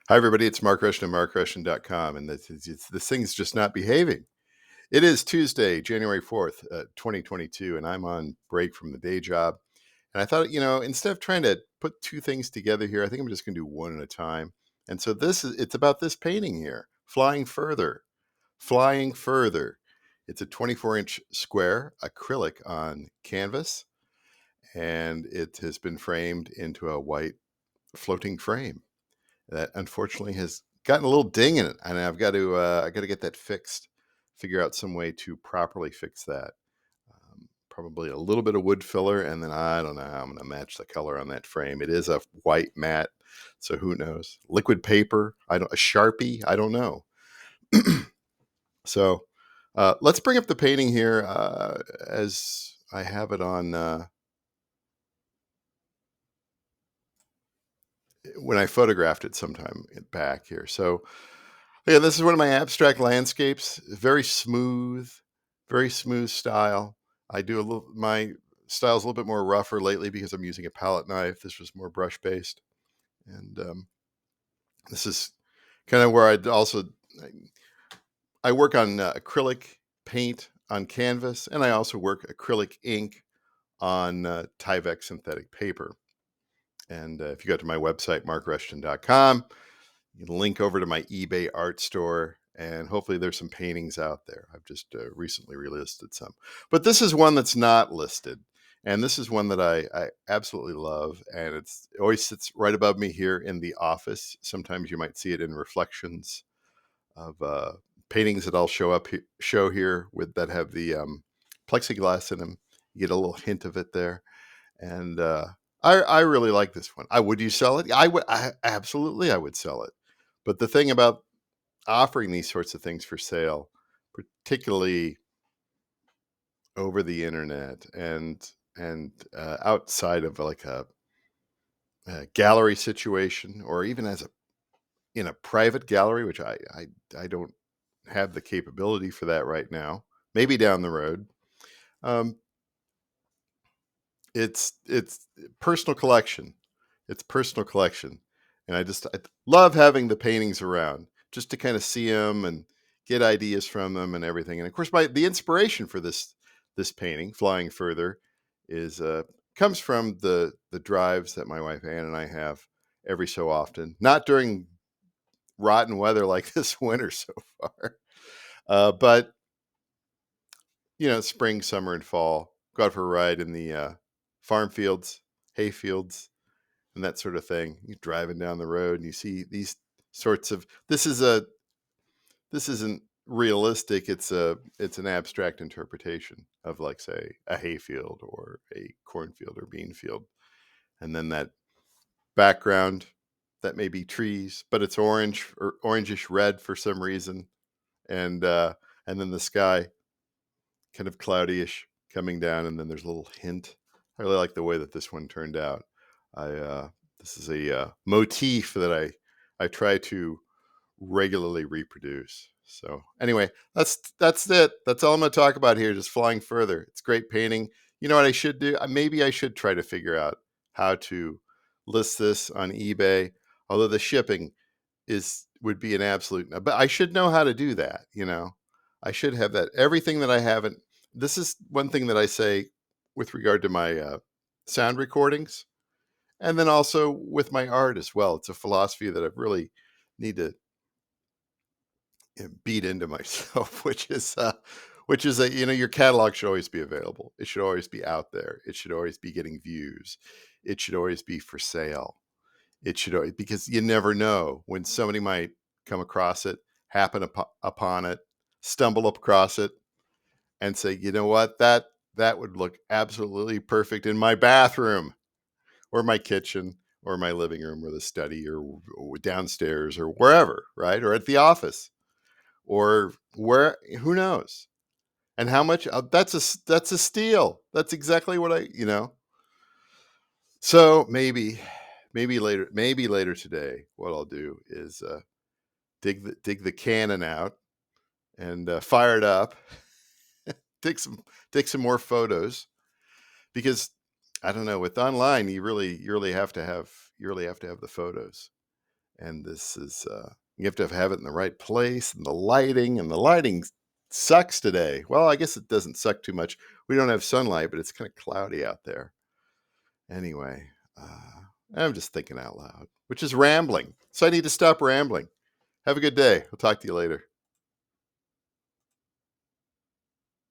Hi, everybody. It's Mark Rushton of markrushton.com, and this thing's just not behaving. It is Tuesday, January 4th, 2022, and I'm on break from the day job. And I thought, instead of trying to put two things together here, I think I'm just going to do one at a time. And so it's about this painting here, Flying Further. Flying Further. It's a 24-inch square acrylic on canvas, and it has been framed into a white floating frame that unfortunately has gotten a little ding in it, and I got to get that fixed. Figure out some way to properly fix that. Probably a little bit of wood filler, and then I don't know how I'm going to match the color on that frame. It is a white matte, so who knows? Liquid paper, a Sharpie, I don't know. So let's bring up the painting here as I have it on. When I photographed it sometime back here. So yeah, this is one of my abstract landscapes. Very smooth style. My style's a little bit more rougher lately because I'm using a palette knife. This was more brush based, and this is kind of where I work on acrylic paint on canvas, and I also work acrylic ink on Tyvek synthetic paper. And if you go to my website, markrushton.com, you can link over to my eBay art store, and hopefully there's some paintings out there. I've just recently relisted some. But this is one that's not listed. And this is one that I absolutely love. And it always sits right above me here in the office. Sometimes you might see it in reflections of paintings that I'll show here that have the plexiglass in them. You get a little hint of it there. And I really like this one. Would you sell it? Absolutely, I would sell it. But the thing about offering these sorts of things for sale, particularly over the internet and outside of like a gallery situation, or even in a private gallery, which I don't have the capability for that right now. Maybe down the road. It's personal collection. It's personal collection, and I love having the paintings around just to kind of see them and get ideas from them and everything. And of course, the inspiration for this painting, Flying Further, is comes from the drives that my wife Ann and I have every so often. Not during rotten weather like this winter so far, but spring, summer, and fall. Go out for a ride in the farm fields, hay fields, and that sort of thing. You're driving down the road and you see these sorts of. This isn't realistic. It's an abstract interpretation of, like, say, a hayfield or a cornfield or bean field, and then that background that may be trees, but it's orange or orangish red for some reason, and then the sky kind of cloudyish coming down, and then there's a little hint. I really like the way that this one turned out. This is a motif that I try to regularly reproduce. So anyway, that's it. That's all I'm going to talk about here. Just Flying Further. It's great painting. You know what I should do? Maybe I should try to figure out how to list this on eBay. Although the shipping would be an absolute. But I should know how to do that. I should have that. Everything that I haven't. This is one thing that I say with regard to my sound recordings, and then also with my art as well. It's a philosophy that I really need to beat into myself, which is your catalog should always be available. It should always be out there. It should always be getting views. It should always be for sale. It should always, because you never know when somebody might come across it, happen upon it, stumble up across it, and say, you know what, that would look absolutely perfect in my bathroom or my kitchen or my living room or the study or downstairs or wherever, right? Or at the office or where, who knows? And how much? That's a steal. That's exactly what So maybe later today, what I'll do is dig the Canon out and fire it up, take some more photos, because I don't know, with online you really have to have the photos, And this is, you have to have it in the right place, and the lighting sucks today. Well, I guess it doesn't suck too much. We don't have sunlight, but it's kind of cloudy out there. Anyway, I'm just thinking out loud, which is rambling. So I need to stop rambling. Have a good day. I'll talk to you later.